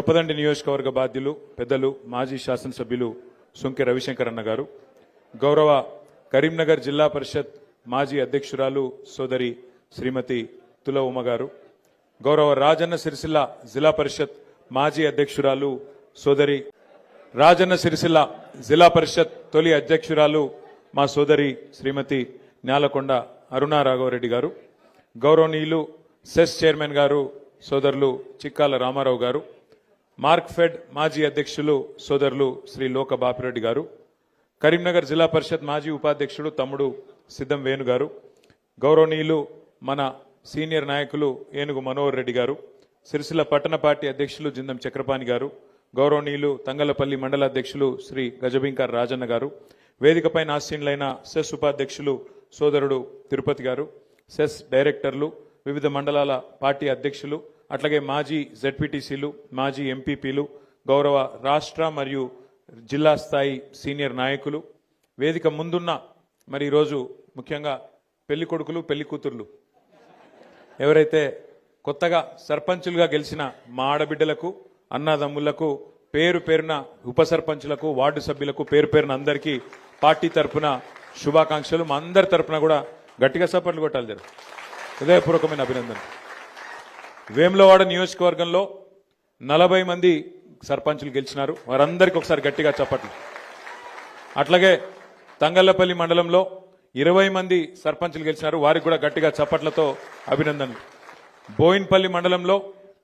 చొప్పదండి నియోజకవర్గ బాధ్యులు పెద్దలు మాజీ శాసనసభ్యులు సుంకె రవిశంకర్ అన్న గారు, గౌరవ కరీంనగర్ జిల్లా పరిషత్ మాజీ అధ్యక్షురాలు సోదరి శ్రీమతి తుల ఉమ గారు, గౌరవ రాజన్న సిరిసిల్ల జిల్లా పరిషత్ మాజీ అధ్యక్షురాలు సోదరి రాజన్న సిరిసిల్ల జిల్లా పరిషత్ తొలి అధ్యక్షురాలు మా సోదరి శ్రీమతి న్యాలకొండ అరుణా రాఘవరెడ్డి గారు, గౌరవనీయులు సెస్ చైర్మన్ గారు సోదరులు చిక్కాల రామారావు గారు, మార్క్ఫెడ్ మాజీ అధ్యక్షులు సోదరులు శ్రీ లోక బాపిరెడ్డి గారు, కరీంనగర్ జిల్లా పరిషత్ మాజీ ఉపాధ్యక్షుడు తమ్ముడు సిద్ధం వేణు గారు, గౌరవనీయులు మన సీనియర్ నాయకులు ఏనుగు మనోహర్ రెడ్డి గారు, సిరిసిల్ల పట్టణ పార్టీ అధ్యక్షులు జిందం చక్రపాణి గారు, గౌరవనీయులు తంగలపల్లి మండల అధ్యక్షులు శ్రీ గజబింకర్ రాజన్న గారు, వేదికపై ఆసీనులైన సెస్ ఉపాధ్యక్షులు సోదరుడు తిరుపతి గారు, సెస్ డైరెక్టర్లు, వివిధ మండలాల పార్టీ అధ్యక్షులు, అట్లాగే మాజీ జెడ్పీటీసీలు, మాజీ ఎంపీపీలు, గౌరవ రాష్ట్ర మరియు జిల్లా స్థాయి సీనియర్ నాయకులు, వేదిక ముందున్న మరి ఈరోజు ముఖ్యంగా పెళ్లి కొడుకులు పెళ్లి కూతుర్లు ఎవరైతే కొత్తగా సర్పంచులుగా గెలిచిన మా ఆడబిడ్డలకు, అన్నదమ్ములకు, పేరు పేరున ఉప సర్పంచులకు, వార్డు సభ్యులకు పేరు పేరున అందరికీ పార్టీ తరఫున శుభాకాంక్షలు. మా అందరి తరఫున కూడా గట్టిగా సపోర్ట్లు కొట్టాలి జరు. హృదయపూర్వకమైన అభినందన. వేములవాడ నియోజకవర్గంలో 40 మంది సర్పంచులు గెలిచినారు, వారందరికీ ఒకసారి గట్టిగా చప్పట్లు. అట్లాగే తంగళ్లపల్లి మండలంలో 20 మంది సర్పంచులు గెలిచినారు, వారికి కూడా గట్టిగా చప్పట్లతో అభినందనలు. బోయిన్పల్లి మండలంలో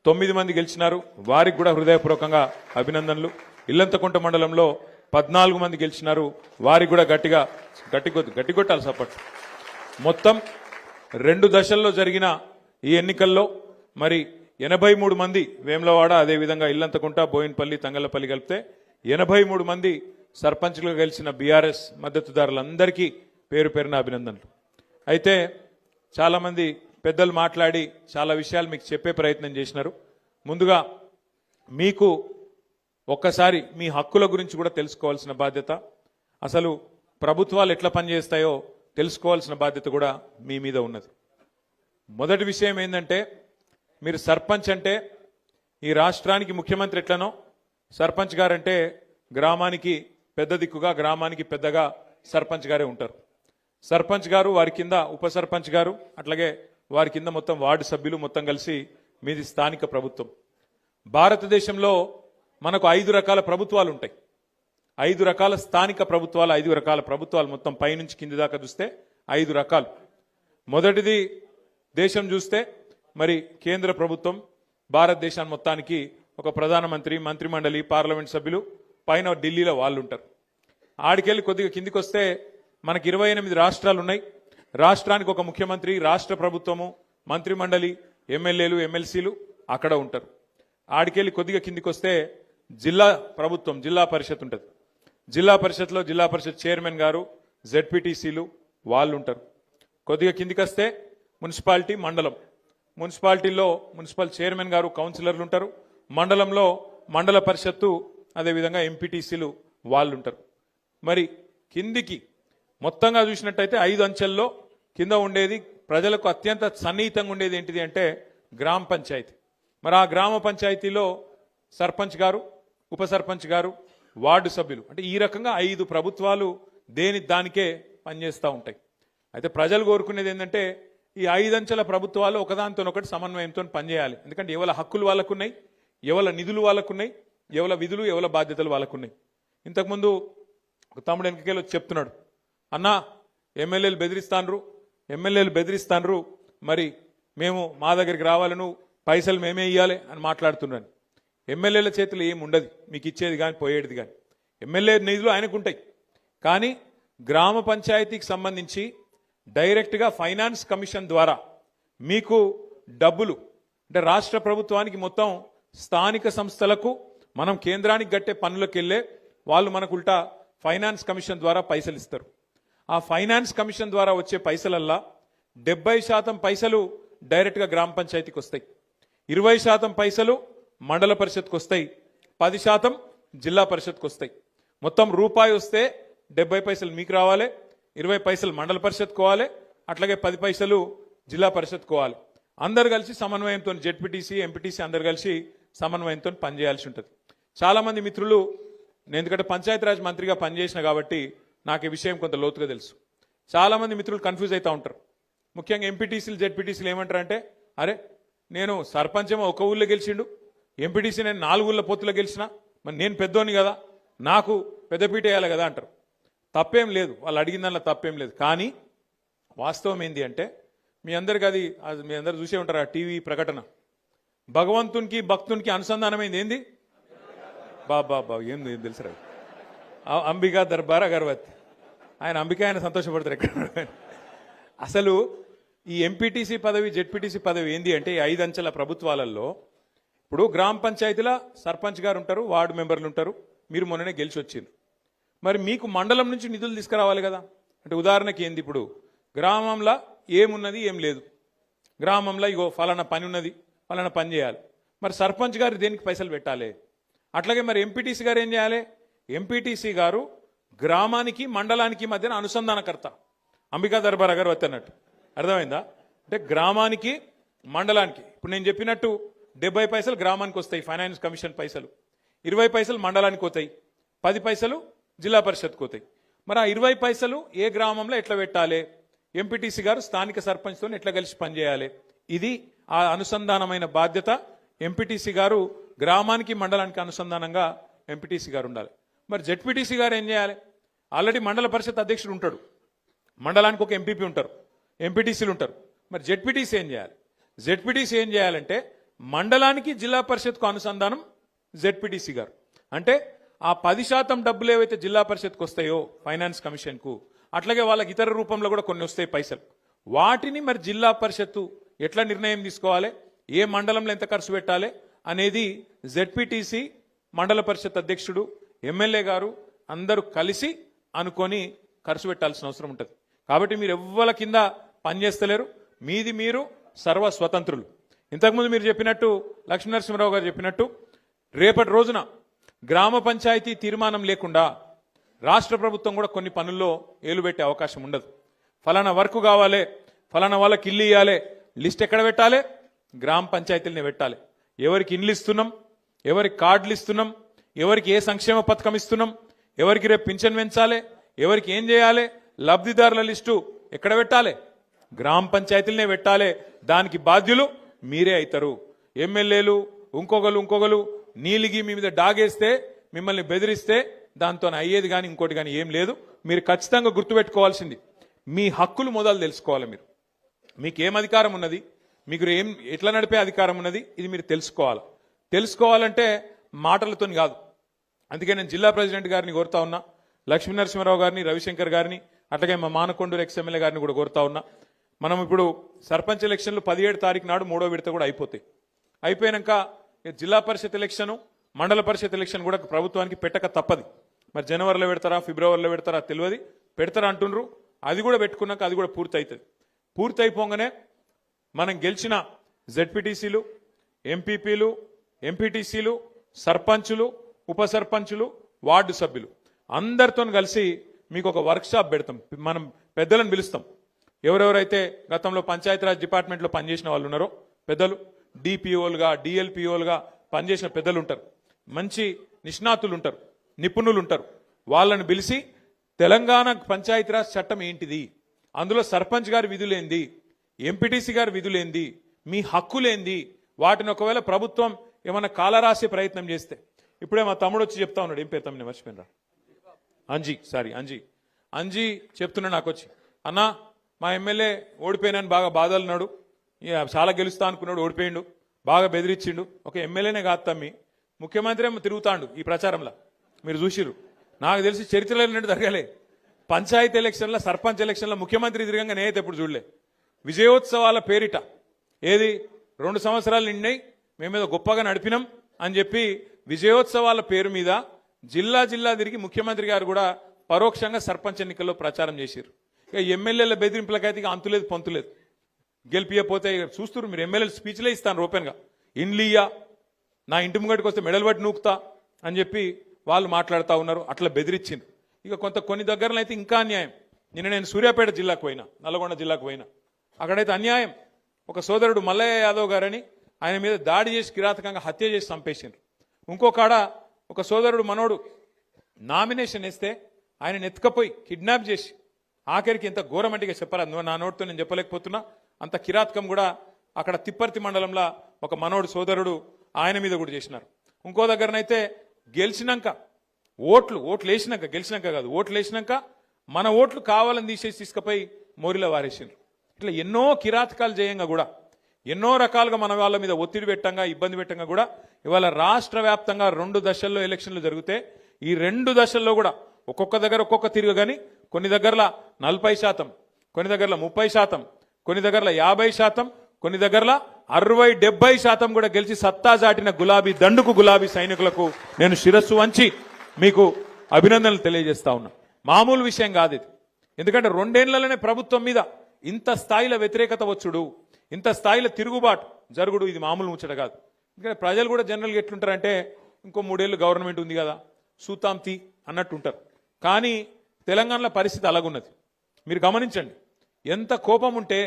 9 మంది గెలిచినారు, వారికి కూడా హృదయపూర్వకంగా అభినందనలు. ఇల్లంతకుంట మండలంలో 14 మంది గెలిచినారు, వారికి కూడా గట్టిగొట్టాలి సపోర్ట్. మొత్తం 2 దశల్లో జరిగిన ఈ ఎన్నికల్లో మరి 83 మంది వేములవాడ, అదేవిధంగా ఇల్లంతకుంట, బోయిన్పల్లి, తంగళ్లపల్లి కలిపితే 83 మంది సర్పంచ్లుగా గెలిచిన బీఆర్ఎస్ మద్దతుదారులందరికీ పేరు పేరున అభినందనలు. అయితే చాలామంది పెద్దలు మాట్లాడి చాలా విషయాలు మీకు చెప్పే ప్రయత్నం చేసినారు. ముందుగా మీకు ఒక్కసారి మీ హక్కుల గురించి కూడా తెలుసుకోవాల్సిన బాధ్యత, అసలు ప్రభుత్వాలు ఎట్లా పనిచేస్తాయో తెలుసుకోవాల్సిన బాధ్యత కూడా మీ మీద ఉన్నది. మొదటి విషయం ఏంటంటే, మీరు సర్పంచ్ అంటే ఈ రాష్ట్రానికి ముఖ్యమంత్రి ఎట్లనో సర్పంచ్ గారంటే గ్రామానికి పెద్ద దిక్కుగా, గ్రామానికి పెద్దగా సర్పంచ్ గారే ఉంటారు. సర్పంచ్ గారు, వారి కింద ఉప సర్పంచ్ గారు, అట్లాగే వారి కింద మొత్తం వార్డు సభ్యులు మొత్తం కలిసి మీది స్థానిక ప్రభుత్వం. భారతదేశంలో మనకు 5 రకాల ప్రభుత్వాలు ఉంటాయి. 5 రకాల స్థానిక ప్రభుత్వాలు, 5 రకాల ప్రభుత్వాలు మొత్తం పైనుంచి కింది దాకా చూస్తే 5 రకాలు. మొదటిది దేశం చూస్తే మరి కేంద్ర ప్రభుత్వం, భారతదేశాన్ని మొత్తానికి ఒక ప్రధానమంత్రి, మంత్రిమండలి, పార్లమెంట్ సభ్యులు, పైన ఢిల్లీలో వాళ్ళు ఉంటారు. ఆడికెళ్ళి కొద్దిగా కిందికి వస్తే మనకి 28 రాష్ట్రాలు ఉన్నాయి. రాష్ట్రానికి ఒక ముఖ్యమంత్రి, రాష్ట్ర ప్రభుత్వము, మంత్రిమండలి, ఎమ్మెల్యేలు, ఎమ్మెల్సీలు అక్కడ ఉంటారు. ఆడికెళ్ళి కొద్దిగా కిందికి వస్తే జిల్లా ప్రభుత్వం, జిల్లా పరిషత్ ఉంటుంది. జిల్లా పరిషత్లో జిల్లా పరిషత్ చైర్మన్ గారు, జెడ్పీటీసీలు వాళ్ళు ఉంటారు. కొద్దిగా కిందికి వస్తే మున్సిపాలిటీ, మండలం. మున్సిపాలిటీలో మున్సిపల్ చైర్మన్ గారు, కౌన్సిలర్లు ఉంటారు. మండలంలో మండల పరిషత్తు, అదేవిధంగా ఎంపీటీసీలు వాళ్ళు ఉంటారు. మరి కిందికి మొత్తంగా చూసినట్టయితే 5 అంచెల్లో కింద ఉండేది, ప్రజలకు అత్యంత సన్నిహితంగా ఉండేది ఏంటిది అంటే గ్రామ పంచాయతీ. మరి ఆ గ్రామ పంచాయతీలో సర్పంచ్ గారు, ఉప సర్పంచ్ గారు, వార్డు సభ్యులు, అంటే ఈ రకంగా 5 ప్రభుత్వాలు దానికే పనిచేస్తూ ఉంటాయి. అయితే ప్రజలు కోరుకునేది ఏంటంటే ఈ 5 అంచెల ప్రభుత్వాలు ఒకదానితోనొకటి సమన్వయంతో పనిచేయాలి. ఎందుకంటే ఎవరి హక్కులు వాళ్ళకున్నాయి, ఎవరి నిధులు వాళ్ళకున్నాయి, ఎవరి విధులు, ఎవరి బాధ్యతలు వాళ్ళకున్నాయి. ఇంతకుముందు ఒక తమ్ముడు వెనకకెళ్ళి చెప్తున్నాడు, అన్నా ఎమ్మెల్యేలు బెదిరిస్తాన్రు, మరి మేము మా దగ్గరికి రావాలను, పైసలు మేమే ఇవ్వాలి అని మాట్లాడుతున్నాను. ఎమ్మెల్యేల చేతులు ఏమి ఉండదు, మీకు ఇచ్చేది కానీ పోయేది కానీ. ఎమ్మెల్యే నిధులు ఆయనకు ఉంటాయి, కానీ గ్రామ పంచాయతీకి సంబంధించి డైరెక్ట్గా ఫైనాన్స్ కమిషన్ ద్వారా మీకు డబ్బులు, అంటే రాష్ట్ర ప్రభుత్వానికి మొత్తం స్థానిక సంస్థలకు మనం కేంద్రానికి కట్టే పనులకు వెళ్ళే వాళ్ళు మనకు ఉల్టా ఫైనాన్స్ కమిషన్ ద్వారా పైసలు ఇస్తారు. ఆ ఫైనాన్స్ కమిషన్ ద్వారా వచ్చే పైసలల్లా 70% పైసలు డైరెక్ట్గా గ్రామ పంచాయతీకి వస్తాయి, 20% పైసలు మండల పరిషత్కు వస్తాయి, 10% జిల్లా పరిషత్కు వస్తాయి. మొత్తం రూపాయి వస్తే 70 పైసలు మీకు రావాలి, 20 పైసలు మండల పరిషత్ కోవాలి, అట్లాగే 10 పైసలు జిల్లా పరిషత్ కోవాలి. అందరు కలిసి సమన్వయంతో జెడ్పీటీసీ, ఎంపీటీసీ అందరు కలిసి సమన్వయంతో పనిచేయాల్సి ఉంటుంది. చాలామంది మిత్రులు, నేను ఎందుకంటే పంచాయతీరాజ్ మంత్రిగా పనిచేసిన కాబట్టి నాకు ఈ విషయం కొంత లోతుగా తెలుసు. చాలామంది మిత్రులు కన్ఫ్యూజ్ అవుతూ ఉంటారు. ముఖ్యంగా ఎంపీటీసీలు జెడ్పీటీసీలు ఏమంటారంటే, అరే నేను సర్పంచ్ ఏమో ఒక ఊళ్ళో గెలిచిండు, ఎంపీటీసీ నేను 4 ఊళ్ళ పొత్తులో గెలిచిన, మరి నేను పెద్దోని కదా, నాకు పెద్దపీట వేయాలి కదా అంటారు. తప్పేం లేదు, వాళ్ళు అడిగిన దానిలో తప్పేం లేదు. కానీ వాస్తవం ఏంటి అంటే, మీ అందరికి అది మీ అందరు చూసే ఉంటారు ఆ టీవీ ప్రకటన, భగవంతునికి భక్తునికి అనుసంధానమైంది ఏంది, బాబా ఏంది తెలుసు, అంబికా దర్బార్ అగర్వత్. ఆయన అంబిక ఆయన సంతోషపడతారు ఎక్కడ. అసలు ఈ ఎంపీటీసీ పదవి జెడ్పీటీసీ పదవి ఏంది అంటే, ఈ 5 అంచెల ప్రభుత్వాలలో ఇప్పుడు గ్రామ పంచాయతీల సర్పంచ్ గారు ఉంటారు, వార్డు మెంబర్లు ఉంటారు. మీరు మొన్ననే గెలిచి వచ్చింది, మరి మీకు మండలం నుంచి నిధులు తీసుకురావాలి కదా. అంటే ఉదాహరణకి ఏంది, ఇప్పుడు గ్రామంలో ఏమున్నది ఏం లేదు, గ్రామంలో ఇగో ఫలానా పని ఉన్నది, ఫలానా పని చేయాలి, మరి సర్పంచ్ గారు దేనికి పైసలు పెట్టాలి. అట్లాగే మరి ఎంపీటీసీ గారు ఏం చేయాలి, ఎంపీటీసీ గారు గ్రామానికి మండలానికి మధ్యన అనుసంధానకర్త, అంబికా దర్బార్ అగర్వత్ అన్నట్టు. అర్థమైందా? అంటే గ్రామానికి మండలానికి ఇప్పుడు నేను చెప్పినట్టు 70 పైసలు గ్రామానికి వస్తాయి ఫైనాన్స్ కమిషన్ పైసలు, 20 పైసలు మండలానికి పోతాయి, 10 పైసలు జిల్లా పరిషత్కి పోతాయి. మరి ఆ 20 పైసలు ఏ గ్రామంలో ఎట్లా పెట్టాలి, ఎంపీటీసీ గారు స్థానిక సర్పంచ్తో ఎట్లా కలిసి పనిచేయాలి, ఇది ఆ అనుసంధానమైన బాధ్యత. ఎంపీటీసీ గారు గ్రామానికి మండలానికి అనుసంధానంగా ఎంపీటీసీ గారు ఉండాలి. మరి జెడ్పీటీసీ గారు ఏం చేయాలి, ఆల్రెడీ మండల పరిషత్ అధ్యక్షుడు ఉంటాడు, మండలానికి ఒక ఎంపీపీ ఉంటారు, ఎంపీటీసీలు ఉంటారు. మరి జెడ్పీటీసీ ఏం చేయాలి, జెడ్పీటీసీ ఏం చేయాలంటే మండలానికి జిల్లా పరిషత్కు అనుసంధానం జెడ్పీటీసీ గారు. అంటే ఆ 10% డబ్బులు ఏవైతే జిల్లా పరిషత్కు వస్తాయో ఫైనాన్స్ కమిషన్కు, అట్లాగే వాళ్ళకి ఇతర రూపంలో కూడా కొన్ని వస్తాయి పైసలు, వాటిని మరి జిల్లా పరిషత్తు ఎట్లా నిర్ణయం తీసుకోవాలి, ఏ మండలంలో ఎంత ఖర్చు పెట్టాలి అనేది జెడ్పీటీసీ, మండల పరిషత్ అధ్యక్షుడు, ఎమ్మెల్యే గారు అందరూ కలిసి అనుకొని ఖర్చు పెట్టాల్సిన అవసరం ఉంటుంది. కాబట్టి మీరు ఎవ్వల కింద పనిచేస్తలేరు, మీది మీరు సర్వ స్వతంత్రులు. ఇంతకుముందు మీరు చెప్పినట్టు, లక్ష్మీనరసింహరావు గారు చెప్పినట్టు, రేపటి రోజున గ్రామ పంచాయతీ తీర్మానం లేకుండా రాష్ట్ర ప్రభుత్వం కూడా కొన్ని పనుల్లో ఏలు పెట్టే అవకాశం ఉండదు. ఫలానా వర్క్ కావాలి, ఫలానా వాళ్ళకి ఇల్లు ఇవ్వాలి, లిస్ట్ ఎక్కడ పెట్టాలి, గ్రామ పంచాయతీలనే పెట్టాలి. ఎవరికి ఇండ్లు ఇస్తున్నాం, ఎవరికి కార్డులు ఇస్తున్నాం, ఎవరికి ఏ సంక్షేమ పథకం ఇస్తున్నాం, ఎవరికి రేపు పింఛన్ పెంచాలి, ఎవరికి ఏం చేయాలి, లబ్ధిదారుల లిస్టు ఎక్కడ పెట్టాలి, గ్రామ పంచాయతీలనే పెట్టాలి. దానికి బాధ్యులు మీరే అవుతారు. ఎమ్మెల్యేలు ఇంకొకరు నీలిగి మీ మీద డాగేస్తే, మిమ్మల్ని బెదిరిస్తే దాంతో అయ్యేది కానీ ఇంకోటి కానీ ఏం లేదు. మీరు ఖచ్చితంగా గుర్తుపెట్టుకోవాల్సింది, మీ హక్కులు మొదలు తెలుసుకోవాలి. మీకు ఏం అధికారం ఉన్నది, మీకు ఏం ఎట్లా నడిపే అధికారం ఉన్నది, ఇది మీరు తెలుసుకోవాలి. తెలుసుకోవాలంటే మాటలతో కాదు. అందుకే నేను జిల్లా ప్రెసిడెంట్ గారిని కోరుతా ఉన్నా, లక్ష్మీనరసింహరావు గారిని, రవిశంకర్ గారిని, అట్లాగే మా మానకొండూరు ఎక్స్ఎమ్మెల్యే గారిని కూడా కోరుతా ఉన్నా. మనం ఇప్పుడు సర్పంచ్ ఎలక్షన్లు 17 తారీఖు నాడు 3వ విడత కూడా అయిపోతాయి. అయిపోయాక జిల్లా పరిషత్ ఎలక్షన్, మండల పరిషత్ ఎలక్షన్ కూడా ప్రభుత్వానికి పెట్టక తప్పది. మరి జనవరిలో పెడతారా, ఫిబ్రవరిలో పెడతారా తెలియదు, పెడతారా అంటుండ్రు. అది కూడా పెట్టుకున్నాక అది కూడా పూర్తి అవుతుంది. పూర్తి అయిపోగానే మనం గెలిచిన జెడ్పీటీసీలు, ఎంపీపీలు, ఎంపీటీసీలు, సర్పంచులు, ఉప సర్పంచులు, వార్డు సభ్యులు అందరితో కలిసి మీకు ఒక వర్క్షాప్ పెడతాం. మనం పెద్దలను పిలుస్తాం. ఎవరెవరైతే గతంలో పంచాయతీరాజ్ డిపార్ట్మెంట్లో పనిచేసిన వాళ్ళు ఉన్నారో పెద్దలు, డిపిఓలుగా, డిఎల్పిఓలుగా పనిచేసిన పెద్దలు ఉంటారు, మంచి నిష్ణాతులు ఉంటారు, నిపుణులు ఉంటారు. వాళ్ళని పిలిచి తెలంగాణ పంచాయతీరాజ్ చట్టం ఏంటిది, అందులో సర్పంచ్ గారి విధులేంది, ఎంపీటీసీ గారి విధులేంది, మీ హక్కులేంది, వాటిని ఒకవేళ ప్రభుత్వం ఏమైనా కాలరాసే ప్రయత్నం చేస్తే, ఇప్పుడే మా తమ్ముడు వచ్చి చెప్తా ఉన్నాడు, ఏం పేరు తమ్ముడు మర్చిపోయినరా, అంజీ చెప్తున్నా నాకు వచ్చి, అన్నా మా ఎమ్మెల్యే ఓడిపోయినాను బాగా బాధలున్నాడు, చాలా గెలుస్తా అనుకున్నాడు, ఓడిపోయిండు, బాగా బెదిరించిండు. ఒక ఎమ్మెల్యేనే కాదు తమ్మి, ముఖ్యమంత్రి ఏమో తిరుగుతాండు ఈ ప్రచారంలో, మీరు చూసిర్రు. నాకు తెలిసి చరిత్రలో జరగలే. పంచాయతీ ఎలక్షన్లో, సర్పంచ్ ఎలక్షన్లో ముఖ్యమంత్రి తిరగంగా నేనైతే ఎప్పుడు చూడలే. విజయోత్సవాల పేరిట ఏది 2 సంవత్సరాలు నిండినాయి, మేమేదో గొప్పగా నడిపినాం అని చెప్పి విజయోత్సవాల పేరు మీద జిల్లా తిరిగి ముఖ్యమంత్రి గారు కూడా పరోక్షంగా సర్పంచ్ ఎన్నికల్లో ప్రచారం చేశారు. ఇక ఎమ్మెల్యేల బెదిరింపులకైతే ఇక అంతులేదు పొంతులేదు. గెలిపియపోతే చూస్తున్నారు మీరు, ఎమ్మెల్యేలు స్పీచ్లే ఇస్తాను ఓపెన్గా, ఇండ్లియా నా ఇంటి ముంగడికి వస్తే మెడల్ బట్టి నూకుతా అని చెప్పి వాళ్ళు మాట్లాడుతూ ఉన్నారు. అట్లా బెదిరించింది. ఇక కొన్ని దగ్గరలో అయితే ఇంకా అన్యాయం. నిన్న నేను సూర్యాపేట జిల్లాకు పోయినా, నల్గొండ జిల్లాకు పోయినా, అక్కడైతే అన్యాయం. ఒక సోదరుడు మల్లయ్య యాదవ్ గారని ఆయన మీద దాడి చేసి కిరాతకంగా హత్య చేసి చంపేసిండ్రు. ఇంకో కాడ ఒక సోదరుడు మనోడు నామినేషన్ వేస్తే ఆయన ఎత్తుకపోయి కిడ్నాప్ చేసి ఆఖరికి ఎంత ఘోరమంటిగా చెప్పరాదు, నా నోటితో నేను చెప్పలేకపోతున్నా. అంత కిరాతకం కూడా అక్కడ తిప్పర్తి మండలంలో ఒక మనోడు సోదరుడు ఆయన మీద కూడా చేసినారు. ఇంకో దగ్గరనైతే గెలిచినాక ఓట్లు వేసినాక, గెలిచినాక కాదు, ఓట్లు వేసినాక మన ఓట్లు కావాలని తీసేసి తీసుకుపోయి మోరిలో వారేసిండ్రు. ఇట్లా ఎన్నో కిరాతకాలు చేయంగా కూడా, ఎన్నో రకాలుగా మన వాళ్ళ మీద ఒత్తిడి పెట్టంగా, ఇబ్బంది పెట్టంగా కూడా ఇవాళ రాష్ట్ర వ్యాప్తంగా 2 దశల్లో ఎలక్షన్లు జరిగితే ఈ 2 దశల్లో కూడా ఒక్కొక్క దగ్గర ఒక్కొక్క తిరుగు, కానీ కొన్ని దగ్గరలో 40%, కొన్ని దగ్గరలో 30%, కొన్ని దగ్గరలో 50%, కొన్ని దగ్గరలో 60-70% కూడా గెలిచి సత్తా చాటిన గులాబీ దండుకు, గులాబీ సైనికులకు నేను శిరస్సు వంచి మీకు అభినందనలు తెలియజేస్తా ఉన్నా. మామూలు విషయం కాదు ఇది. ఎందుకంటే 2 ఏళ్లలోనే ప్రభుత్వం మీద ఇంత స్థాయిలో వ్యతిరేకత వచ్చుడు, ఇంత స్థాయిలో తిరుగుబాటు జరుగుడు, ఇది మామూలు ముచ్చట కాదు. ఎందుకంటే ప్రజలు కూడా జనరల్గా ఎట్లుంటారంటే ఇంకో 3 ఏళ్ళు గవర్నమెంట్ ఉంది కదా సూతాంతి అన్నట్టు ఉంటారు. కానీ తెలంగాణలో పరిస్థితి అలాగున్నది. మీరు గమనించండి, ఎంత కోపం ఉంటే,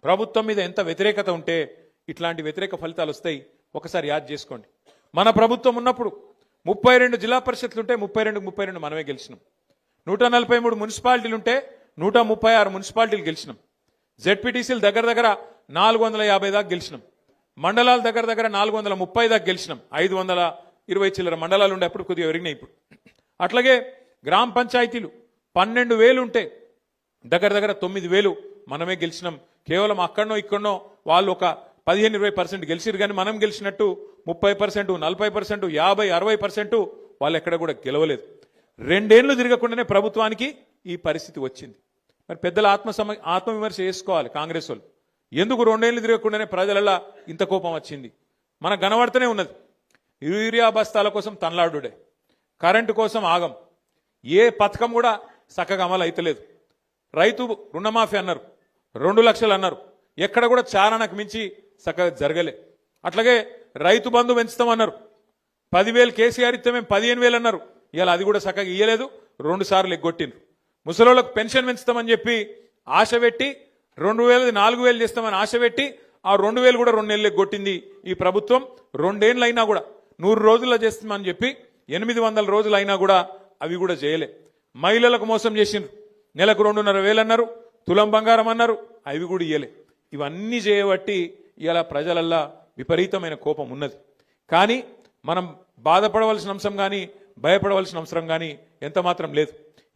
ప్రభుత్వం మీద ఎంత వ్యతిరేకత ఉంటే ఇట్లాంటి వ్యతిరేక ఫలితాలు వస్తాయి. ఒకసారి యాద్ చేసుకోండి. మన ప్రభుత్వం ఉన్నప్పుడు 32 జిల్లా పరిషత్లు ఉంటే 32 మనమే గెలిచినాం. 143 మున్సిపాలిటీలు ఉంటే 136 మున్సిపాలిటీలు గెలిచినాం. జెడ్పీటీసీలు దగ్గర దగ్గర 450 దాకా గెలిచినాం. మండలాల దగ్గర దగ్గర 430 దాకా గెలిచినాం. 520 చిల్లర మండలాలు ఉండే అప్పుడు కొద్దిగా పెరిగినాయి ఇప్పుడు. అట్లాగే గ్రామ పంచాయతీలు 12,000 ఉంటే దగ్గర దగ్గర 9,000 మనమే గెలిచినాం. కేవలం అక్కడనో ఇక్కడనో వాళ్ళు ఒక 15-20% గెలిచిరు, కానీ మనం గెలిచినట్టు 30%, 40%, 50-60% వాళ్ళు ఎక్కడ కూడా గెలవలేదు. 2 ఏళ్లు తిరగకుండానే ప్రభుత్వానికి ఈ పరిస్థితి వచ్చింది. మరి పెద్దల ఆత్మవిమర్శ చేసుకోవాలి కాంగ్రెస్ వాళ్ళు. ఎందుకు 2 ఏళ్లు తిరగకుండానే ప్రజలలో ఇంత కోపం వచ్చింది? మనకు కనబడుతూనే ఉన్నది. యూరియా బస్తాల కోసం తనలాడుడే, కరెంటు కోసం ఆగం, ఏ పథకం కూడా చక్కగా అమలు అయితలేదు. రైతు రుణమాఫీ అన్నారు, 2 లక్షలు అన్నారు, ఎక్కడ కూడా చారణకు మించి చక్కగా జరగలే. అట్లాగే రైతు బంధు పెంచుతామన్నారు, 10,000 కేసీఆర్ ఇస్తే మేము 15,000 అన్నారు, ఇలా అది కూడా చక్కగా ఇయ్యలేదు, 2 సార్లు ఎగ్గొట్టిండ్రు. ముసలోళ్ళకు పెన్షన్ పెంచుతామని చెప్పి ఆశ పెట్టి 2,000 4,000 చేస్తామని ఆశ పెట్టి ఆ 2,000 కూడా 2 నెలలు ఎగ్గొట్టింది ఈ ప్రభుత్వం. 2 ఏళ్ళు అయినా కూడా 100 రోజుల్లో చేస్తామని చెప్పి 800 రోజులు అయినా కూడా అవి కూడా చేయలే. మహిళలకు మోసం చేసిండ్రు, నెలకు 2,500 అన్నారు, తులం బంగారం అన్నారు, అవి కూడా ఇయ్యలే. ఇవన్నీ చేయబట్టి ఇలా ప్రజలల్లా విపరీతమైన కోపం ఉన్నది. కానీ మనం బాధపడవలసిన అంశం కానీ భయపడవలసిన అవసరం కానీ ఎంత మాత్రం లేదు.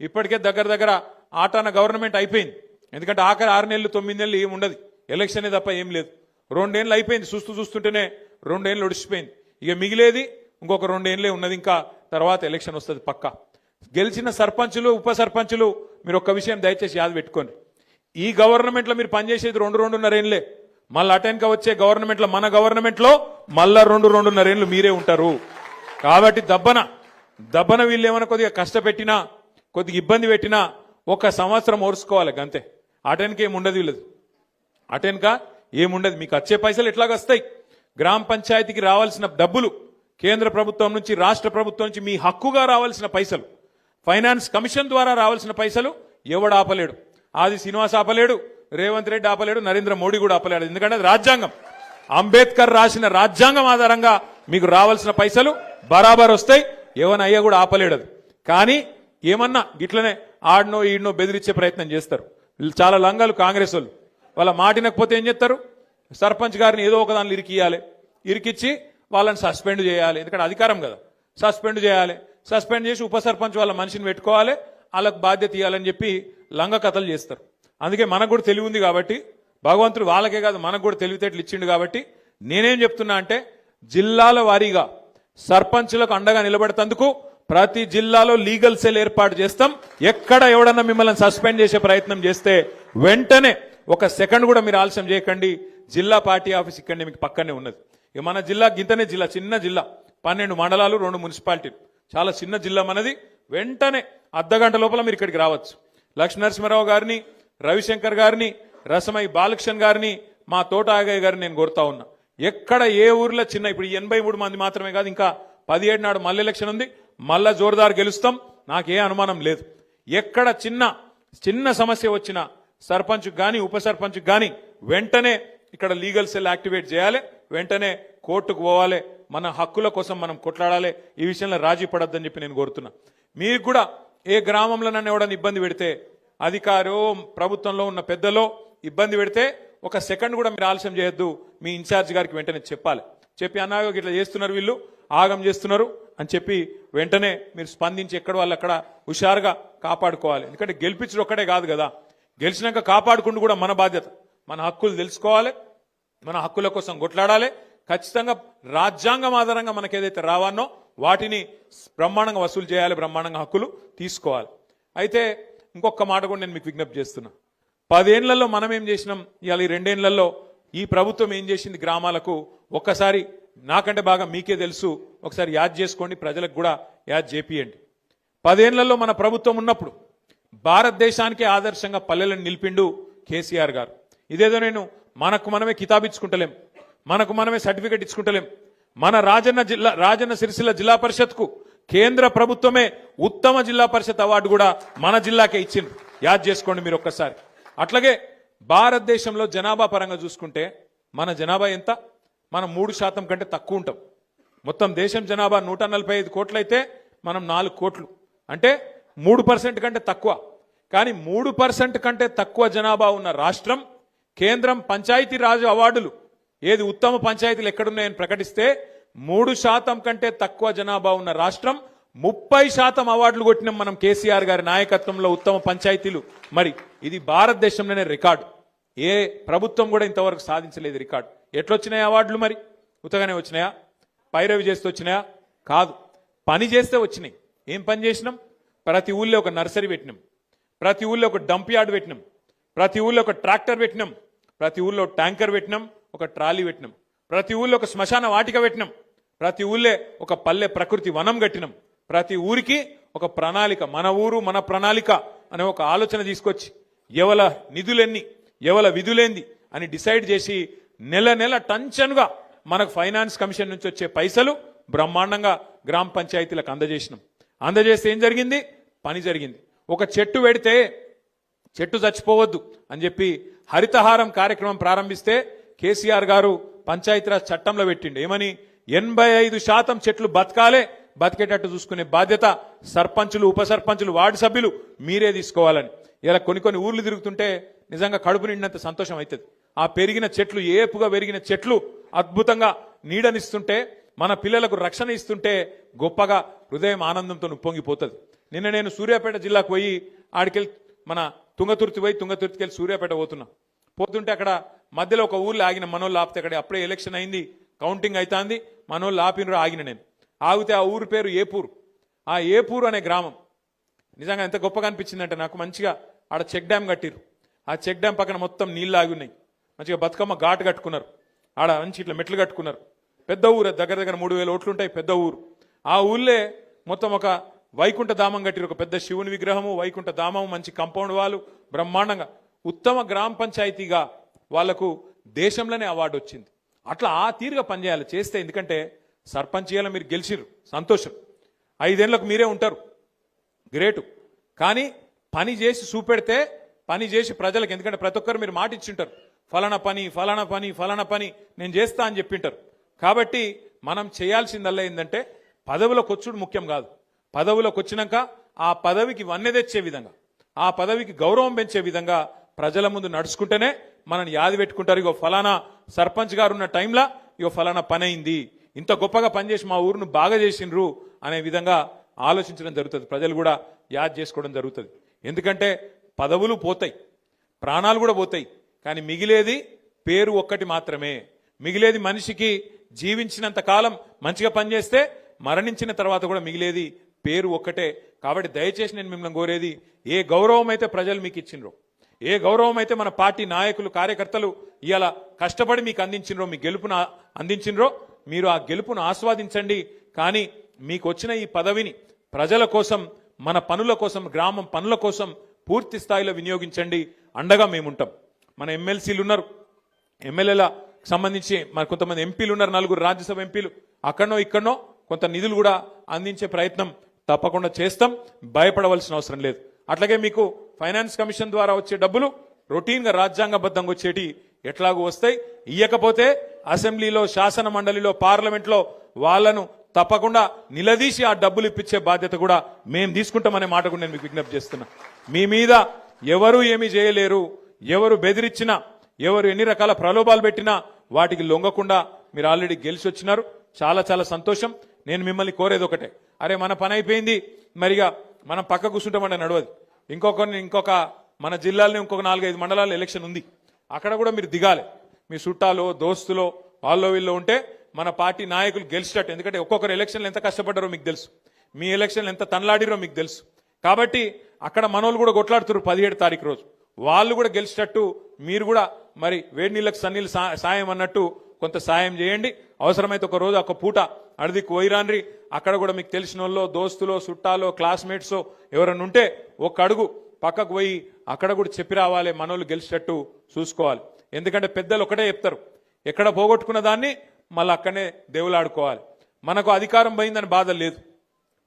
ఇప్పటికే దగ్గర దగ్గర ఆటాన గవర్నమెంట్ అయిపోయింది. ఎందుకంటే ఆఖరి 6 నెలలు 9 నెలలు ఏమి ఉండదు, ఎలక్షనే తప్ప ఏం లేదు. 2 ఏళ్ళు అయిపోయింది, చూస్తుంటేనే 2 ఏళ్ళు ఒడిచిపోయింది. ఇక మిగిలేది ఇంకొక 2 ఏళ్ళే ఉన్నది, ఇంకా తర్వాత ఎలక్షన్ వస్తుంది పక్కా. గెలిచిన సర్పంచులు ఉప సర్పంచులు మీరు ఒక్క విషయం దయచేసి యాద పెట్టుకోండి. ఈ గవర్నమెంట్లో మీరు పనిచేసేది 2-2.5 ఏళ్ళే. మళ్ళీ అటెన్గా వచ్చే గవర్నమెంట్లో, మన గవర్నమెంట్లో మళ్ళా 2-2.5 ఏళ్ళు మీరే ఉంటారు. కాబట్టి దబ్బన వీళ్ళు ఏమైనా కొద్దిగా కష్టపెట్టినా, కొద్దిగా ఇబ్బంది పెట్టినా 1 సంవత్సరం ఓర్చుకోవాలి అంతే. అటెన్కి ఏముండదు, వీళ్ళది అటెన్కా ఏముండదు. మీకు వచ్చే పైసలు ఎట్లాగ వస్తాయి? గ్రామ పంచాయతీకి రావాల్సిన డబ్బులు కేంద్ర ప్రభుత్వం నుంచి, రాష్ట్ర ప్రభుత్వం నుంచి మీ హక్కుగా రావాల్సిన పైసలు, ఫైనాన్స్ కమిషన్ ద్వారా రావాల్సిన పైసలు ఎవడు ఆపలేడు. ఆది శ్రీనివాస్ ఆపలేడు, రేవంత్ రెడ్డి ఆపలేడు, నరేంద్ర మోడీ కూడా ఆపలేడు. ఎందుకంటే అది రాజ్యాంగం, అంబేద్కర్ రాసిన రాజ్యాంగం ఆధారంగా మీకు రావాల్సిన పైసలు బరాబర్ వస్తాయి. ఎవరిని అయ్యా కూడా ఆపలేడు అది. కానీ ఏమన్నా గిట్లనే ఆడనో ఈడనో బెదిరించే ప్రయత్నం చేస్తారు. వీళ్ళు చాలా లంగాలు కాంగ్రెస్ వాళ్ళు. వాళ్ళ మాటినకపోతే ఏం చేస్తారు? సర్పంచ్ గారిని ఏదో ఒక దానిలో ఇరికియాలి, ఇరికిచ్చి వాళ్ళని సస్పెండ్ చేయాలి. ఎందుకంటే అధికారం కదా, సస్పెండ్ చేయాలి. సస్పెండ్ చేసి ఉప సర్పంచ్ వాళ్ళ మనిషిని పెట్టుకోవాలి, వాళ్ళకు బాధ్యత ఇవ్వాలని చెప్పి లంగ కథలు చేస్తారు. అందుకే మనకు కూడా తెలివి ఉంది కాబట్టి, భగవంతుడు వాళ్ళకే కాదు మనకు కూడా తెలివితేటలు ఇచ్చిండు కాబట్టి నేనేం చెప్తున్నా అంటే, జిల్లాల వారీగా సర్పంచులకు అండగా నిలబడేందుకు ప్రతి జిల్లాలో లీగల్ సెల్ ఏర్పాటు చేస్తాం. ఎక్కడ ఎవడన్నా మిమ్మల్ని సస్పెండ్ చేసే ప్రయత్నం చేస్తే వెంటనే 1 సెకండ్ కూడా మీరు ఆలస్యం చేయకండి. జిల్లా పార్టీ ఆఫీస్ ఇక్కడనే మీకు పక్కనే ఉన్నది. ఇక మన జిల్లా గింతనే జిల్లా, చిన్న జిల్లా, 12 మండలాలు, 2 మున్సిపాలిటీలు, చాలా చిన్న జిల్లా మనది. వెంటనే అర్ధగంట లోపల మీరు ఇక్కడికి రావచ్చు. లక్ష్మీనరసింహారావు గారిని, రవిశంకర్ గారిని, రసమై బాలకృష్ణ గారిని, మా తోట ఆగయ్య గారిని నేను కోరుతా ఉన్నా. ఎక్కడ ఏ ఊర్లో చిన్న, ఇప్పుడు 83 మంది మాత్రమే కాదు, ఇంకా 17 నాడు మళ్ళీ ఎలక్షన్ ఉంది, మళ్ళా జోరుదారు గెలుస్తాం, నాకే అనుమానం లేదు. ఎక్కడ చిన్న సమస్య వచ్చినా సర్పంచ్ కానీ ఉప సర్పంచ్ కానీ వెంటనే ఇక్కడ లీగల్ సెల్ యాక్టివేట్ చేయాలి. వెంటనే కోర్టుకు పోవాలి, మన హక్కుల కోసం మనం కొట్లాడాలి, ఈ విషయంలో రాజీ పడొద్దని చెప్పి నేను కోరుతున్నా. మీరు కూడా ఏ గ్రామంలో నన్ను ఎవడన్నా ఇబ్బంది పెడితే, అధికారో ప్రభుత్వంలో ఉన్న పెద్దలో ఇబ్బంది పెడితే ఒక సెకండ్ కూడా మీరు ఆలస్యం చేయొద్దు, మీ ఇన్ఛార్జ్ గారికి వెంటనే చెప్పాలి. చెప్పి అన్నాయో ఇట్లా చేస్తున్నారు, వీళ్ళు ఆగం చేస్తున్నారు అని చెప్పి వెంటనే మీరు స్పందించి ఎక్కడ వాళ్ళు అక్కడ హుషారుగా కాపాడుకోవాలి. ఎందుకంటే గెలిపించడం ఒక్కడే కాదు కదా, గెలిచినాక కాపాడుకుంటూ కూడా మన బాధ్యత. మన హక్కులు తెలుసుకోవాలి, మన హక్కుల కోసం కొట్లాడాలి. ఖచ్చితంగా రాజ్యాంగం ఆధారంగా మనకు ఏదైతే రావానో వాటిని బ్రహ్మాండంగా వసూలు చేయాలి, బ్రహ్మాండంగా హక్కులు తీసుకోవాలి. అయితే ఇంకొక మాట కూడా నేను మీకు విజ్ఞప్తి చేస్తున్నా. 10 ఏళ్లలో మనం ఏం చేసినాం, ఇవాళ ఈ 2 ఏళ్లలో ఈ ప్రభుత్వం ఏం చేసింది గ్రామాలకు ఒక్కసారి నాకంటే బాగా మీకే తెలుసు. ఒకసారి యాద్ చేసుకోండి, ప్రజలకు కూడా యాద్ చేపియండి. 10 ఏళ్లలో మన ప్రభుత్వం ఉన్నప్పుడు భారతదేశానికే ఆదర్శంగా పల్లెలను నిలిపిండు కేసీఆర్ గారు. ఇదేదో నేను మనకు మనమే కితాబిచ్చుకుంటలేం, మనకు మనమే సర్టిఫికెట్ ఇచ్చుకుంటలేం. మన రాజన్న సిరిసిల్ల జిల్లా పరిషత్కు కేంద్ర ప్రభుత్వమే ఉత్తమ జిల్లా పరిషత్ అవార్డు కూడా మన జిల్లాకే ఇచ్చింది. యాద్ చేసుకోండి మీరు ఒక్కసారి. అట్లాగే భారతదేశంలో జనాభా పరంగా చూసుకుంటే మన జనాభా ఎంత? మనం 3% కంటే తక్కువ ఉంటాం. మొత్తం దేశం జనాభా 145 కోట్లయితే మనం 4 కోట్లు, అంటే 3% కంటే తక్కువ. కానీ 3% కంటే తక్కువ జనాభా ఉన్న రాష్ట్రం కేంద్రం పంచాయతీ రాజ్ అవార్డులు ఏది ఉత్తమ పంచాయతీలు ఎక్కడున్నాయని ప్రకటిస్తే 3% కంటే తక్కువ జనాభా ఉన్న రాష్ట్రం 30% అవార్డులు కొట్టినాం మనం కేసీఆర్ గారి నాయకత్వంలో ఉత్తమ పంచాయతీలు. మరి ఇది భారతదేశంలోనే రికార్డు, ఏ ప్రభుత్వం కూడా ఇంతవరకు సాధించలేదు రికార్డు. ఎట్లొచ్చినాయి అవార్డులు? మరి ఉత్తగానే వచ్చినాయా? పైరవి చేస్తే వచ్చినాయా? కాదు, పని చేస్తే వచ్చినాయి. ఏం పని చేసినాం? ప్రతి ఊళ్ళో ఒక నర్సరీ పెట్టినాం, ప్రతి ఊళ్ళో ఒక డంప్ యార్డ్ పెట్టినాం, ప్రతి ఊళ్ళో ఒక ట్రాక్టర్ పెట్టినాం, ప్రతి ఊళ్ళో ట్యాంకర్ పెట్టినాం, ఒక ట్రాలీ పెట్టినాం, ప్రతి ఊళ్ళో ఒక శ్మశాన వాటిక పెట్టినాం, ప్రతి ఊళ్ళే ఒక పల్లె ప్రకృతి వనం కట్టినాం. ప్రతి ఊరికి ఒక ప్రణాళిక, మన ఊరు మన ప్రణాళిక అనే ఒక ఆలోచన తీసుకొచ్చి ఎవల నిధులెన్ని ఎవల విధులేంది అని డిసైడ్ చేసి నెల నెల టంచన్గా మనకు ఫైనాన్స్ కమిషన్ నుంచి వచ్చే పైసలు బ్రహ్మాండంగా గ్రామ పంచాయతీలకు అందజేసినాం. అందజేస్తే ఏం జరిగింది? పని జరిగింది. ఒక చెట్టు పెడితే చెట్టు చచ్చిపోవద్దు అని చెప్పి హరితహారం కార్యక్రమం ప్రారంభిస్తే కేసీఆర్ గారు పంచాయతీరాజ్ చట్టంలో పెట్టిండు. ఏమని? 85% చెట్లు బతకాలే, బతికేటట్టు చూసుకునే బాధ్యత సర్పంచులు, ఉప సర్పంచులు, వార్డు సభ్యులు మీరే తీసుకోవాలని. ఇలా కొన్ని ఊర్లు తిరుగుతుంటే నిజంగా కడుపు నిండినంత సంతోషం అవుతుంది. ఆ పెరిగిన చెట్లు, ఏపుగా పెరిగిన చెట్లు అద్భుతంగా నీడనిస్తుంటే, మన పిల్లలకు రక్షణ ఇస్తుంటే గొప్పగా హృదయం ఆనందంతో ఉప్పొంగిపోతుంది. నిన్న నేను సూర్యాపేట జిల్లాకు పోయి ఆడికెళ్ళి మన తుంగతుర్తికి వెళ్ళి సూర్యాపేట పోతుంటే అక్కడ మధ్యలో ఒక ఊర్లో ఆగిన, మనోళ్ళు ఆపితే, అక్కడ అప్పుడే ఎలక్షన్ అయింది, కౌంటింగ్ అవుతుంది, మనోళ్ళు ఆపినరు, ఆగిన నేను. ఆగితే ఆ ఊరు పేరు ఏపూరు. ఆ ఏపూరు అనే గ్రామం నిజంగా ఎంత గొప్పగా అనిపించిందంటే నాకు, మంచిగా ఆడ చెక్ డ్యామ్ కట్టిరు. ఆ చెక్ డ్యామ్ పక్కన మొత్తం నీళ్ళు ఆగి ఉన్నాయి. మంచిగా బతుకమ్మ ఘాటు కట్టుకున్నారు, ఆడ మంచి ఇట్లా మెట్లు కట్టుకున్నారు. పెద్ద ఊరు, దగ్గర 3000 ఓట్లుంటాయి, పెద్ద ఊరు. ఆ ఊళ్ళే మొత్తం ఒక వైకుంఠ ధామం కట్టిరు, ఒక పెద్ద శివుని విగ్రహము, వైకుంఠ ధామము, మంచి కాంపౌండ్ వాళ్ళు, బ్రహ్మాండంగా ఉత్తమ గ్రామ పంచాయతీగా వాళ్లకు దేశంలోనే అవార్డు వచ్చింది. అట్లా ఆ తీరుగా పనిచేయాలి చేస్తే. ఎందుకంటే సర్పంచ్ చేయాలి, మీరు గెలిచిర్రు, సంతోషం, 5 ఏళ్లకు మీరే ఉంటారు, గ్రేటు. కానీ పని చేసి చూపెడితే, పని చేసి ప్రజలకు, ఎందుకంటే ప్రతి ఒక్కరు మీరు మాట ఇచ్చింటారు, ఫలానా పని ఫలానా పని ఫలానా పని నేను చేస్తా అని చెప్పింటారు. కాబట్టి మనం చేయాల్సిందల్లా ఏంటంటే పదవులకు వచ్చుడు ముఖ్యం కాదు, పదవులకు వచ్చినాక ఆ పదవికి వన్నె తెచ్చే విధంగా, ఆ పదవికి గౌరవం పెంచే విధంగా ప్రజల ముందు నడుచుకుంటేనే మనని యాది పెట్టుకుంటారు. ఇగో ఫలానా సర్పంచ్ గారు ఉన్న టైంలో ఇగో ఫలానా పని అయింది, ఇంత గొప్పగా పనిచేసి మా ఊరును బాగా చేసిండ్రు అనే విధంగా ఆలోచించడం జరుగుతుంది. ప్రజలు కూడా యాద్ చేసుకోవడం జరుగుతుంది. ఎందుకంటే పదవులు పోతాయి, ప్రాణాలు కూడా పోతాయి, కానీ మిగిలేది పేరు ఒక్కటి మాత్రమే. మిగిలేది మనిషికి జీవించినంత కాలం మంచిగా పనిచేస్తే మరణించిన తర్వాత కూడా మిగిలేది పేరు ఒక్కటే. కాబట్టి దయచేసి నేను మిమ్మల్ని కోరేది, ఏ గౌరవం అయితే ప్రజలు మీకు ఇచ్చిండ్రో, ఏ గౌరవం అయితే మన పార్టీ నాయకులు కార్యకర్తలు ఇవాళ కష్టపడి మీకు అందించిండ్రో, మీ గెలుపును అందించిండ్రో, మీరు ఆ గెలుపును ఆస్వాదించండి. కానీ మీకు వచ్చిన ఈ పదవిని ప్రజల కోసం, మన పనుల కోసం, గ్రామం పనుల కోసం పూర్తి స్థాయిలో వినియోగించండి. అండగా మేముంటాం. మన ఎమ్మెల్సీలు ఉన్నారు, ఎమ్మెల్యేల సంబంధించి మన కొంతమంది ఎంపీలు ఉన్నారు, 4 రాజ్యసభ ఎంపీలు, అక్కడనో ఇక్కడనో కొంత నిధులు కూడా అందించే ప్రయత్నం తప్పకుండా చేస్తాం, భయపడవలసిన అవసరం లేదు. అట్లాగే మీకు ఫైనాన్స్ కమిషన్ ద్వారా వచ్చే డబ్బులు రొటీన్గా రాజ్యాంగబద్ధంగా వచ్చేటి ఎట్లాగూ వస్తాయి. ఇయ్యకపోతే అసెంబ్లీలో, శాసన మండలిలో, పార్లమెంట్లో వాళ్ళను తప్పకుండా నిలదీసి ఆ డబ్బులు ఇప్పించే బాధ్యత కూడా మేము తీసుకుంటామనే మాట కూడా నేను మీకు విజ్ఞప్తి చేస్తున్నా. మీ మీద ఎవరు ఏమీ చేయలేరు. ఎవరు బెదిరించినా, ఎవరు ఎన్ని రకాల ప్రలోభాలు పెట్టినా వాటికి లొంగకుండా మీరు ఆల్రెడీ గెలిచి వచ్చినారు. చాలా చాలా సంతోషం. నేను మిమ్మల్ని కోరేది ఒకటే, అరే మన పని అయిపోయింది, మరిగా మనం పక్క కూర్చుంటామంటే నడవదు. ఇంకొక మన జిల్లాలోనే ఇంకొక 4-5 మండలాల ఎలక్షన్ ఉంది. అక్కడ కూడా మీరు దిగాలి. మీ చుట్టాలో, దోస్తులో, వాళ్ళో వీళ్ళు ఉంటే మన పార్టీ నాయకులు గెలిచేటట్టు. ఎందుకంటే ఒక్కొక్కరు ఎలక్షన్లు ఎంత కష్టపడ్డారో మీకు తెలుసు, మీ ఎలక్షన్లు ఎంత తనలాడిరో మీకు తెలుసు. కాబట్టి అక్కడ మనోళ్ళు కూడా కొట్లాడుతున్నారు 17 తారీఖు రోజు. వాళ్ళు కూడా గెలిచేటట్టు మీరు కూడా మరి వేడి నీళ్ళకి సన్నీళ్ళు సాయం అన్నట్టు కొంత సాయం చేయండి. అవసరమైతే ఒక రోజు ఒక పూట అడిదికి పోయిరాన్రి. అక్కడ కూడా మీకు తెలిసిన వాళ్ళు, దోస్తులో, చుట్టాలో, క్లాస్మేట్సో ఎవరన్నా ఉంటే ఒక అడుగు పక్కకు పోయి అక్కడ కూడా చెప్పి రావాలి, మనోళ్ళు గెలిచేటట్టు చూసుకోవాలి. ఎందుకంటే పెద్దలు ఒకటే చెప్తారు, ఎక్కడ పోగొట్టుకున్న దాన్ని మళ్ళీ అక్కడనే దేవులాడుకోవాలి. మనకు అధికారం పోయిందని బాధ లేదు,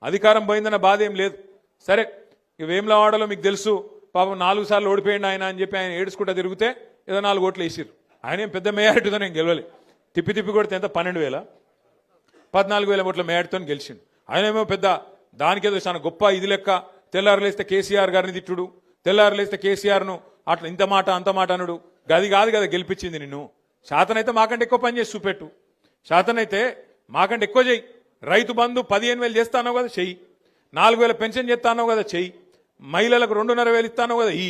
అధికారం పోయిందన్న బాధ ఏం లేదు. సరే, వేములవాడలో మీకు తెలుసు, పాపం 4 సార్లు ఓడిపోయింది ఆయన అని చెప్పి ఆయన ఏడుచుకుంటా తిరిగితే ఏదో 4 ఓట్లు వేసిరు. ఆయన ఏం పెద్ద మేయారిటీతో నేను గెలవలే. తిప్పి కొడితే ఎంత 12,000 14,000 ఓట్ల మేయారితో గెలిచిండు. ఆయనేమో పెద్ద దానికేదో చాలా గొప్ప ఇది లెక్క. తెల్లారులేస్తే కేసీఆర్ గారిని తిట్టుడు, తెల్లారులేస్తే కేసీఆర్ను అట్లా ఇంత మాట అంత మాట అనుడు. గది కాదు కదా గెలిపించింది నిన్ను. శాతనైతే మాకంటే ఎక్కువ పని చేసి చూపెట్టు, శాతనైతే మాకంటే ఎక్కువ చెయ్యి. రైతు బంధు 15,000 చేస్తానో కదా చెయ్యి, 4,000 పెన్షన్ చేస్తానో కదా చెయ్యి, మహిళలకు 2,500 ఇస్తానో కదా ఈ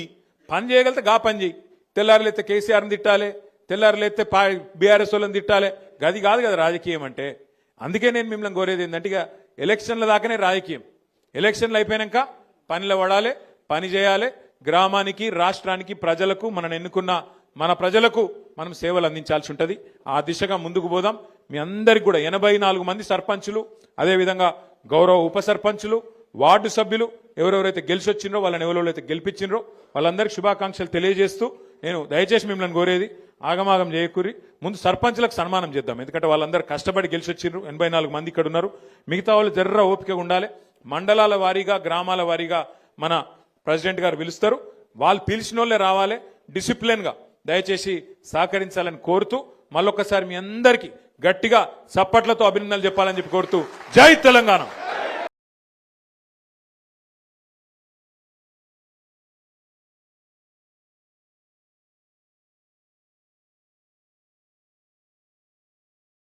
పని చేయగలిగితే గా పని చెయ్యి. తెల్లారులేస్తే కేసీఆర్ని తిట్టాలి, తెల్లారులేస్తే బీఆర్ఎస్ వాళ్ళని తిట్టాలి. గది కాదు కదా రాజకీయం అంటే. అందుకే నేను మిమ్మల్ని కోరేది ఏంటంటే, ఇక ఎలక్షన్ల దాకానే రాజకీయం. ఎలక్షన్లు అయిపోయాక పనిలో పడాలి, పని చేయాలి. గ్రామానికి, రాష్ట్రానికి, ప్రజలకు, మనం ఎన్నుకున్న మన ప్రజలకు మనం సేవలు అందించాల్సి ఉంటుంది. ఆ దిశగా ముందుకు పోదాం. మీ అందరికి కూడా 84 మంది సర్పంచులు, అదేవిధంగా గౌరవ ఉప సర్పంచులు, వార్డు సభ్యులు ఎవరెవరైతే గెలిచి వచ్చిండ్రో వాళ్ళని ఎవరెవరైతే గెలిపించిండ్రో వాళ్ళందరికీ శుభాకాంక్షలు తెలియజేస్తూ నేను దయచేసి మిమ్మల్ని కోరేది, ఆగమాగం చేయకూరి ముందు సర్పంచులకు సన్మానం చేద్దాం. ఎందుకంటే వాళ్ళందరూ కష్టపడి గెలిచి వచ్చిండ్రు. 84 మంది ఇక్కడ ఉన్నారు. మిగతా వాళ్ళు జర్ర ఓపికగా ఉండాలి. మండలాల వారీగా, గ్రామాల వారీగా మన ప్రెసిడెంట్ గారు పిలుస్తారు. వాళ్ళు పిలిచిన వాళ్ళే రావాలి. డిసిప్లిన్గా దయచేసి సహకరించాలని కోరుతూ మళ్ళొక్కసారి మీ అందరికీ గట్టిగా చప్పట్లతో అభినందనలు చెప్పాలని చెప్పి కోరుతూ జై తెలంగాణ.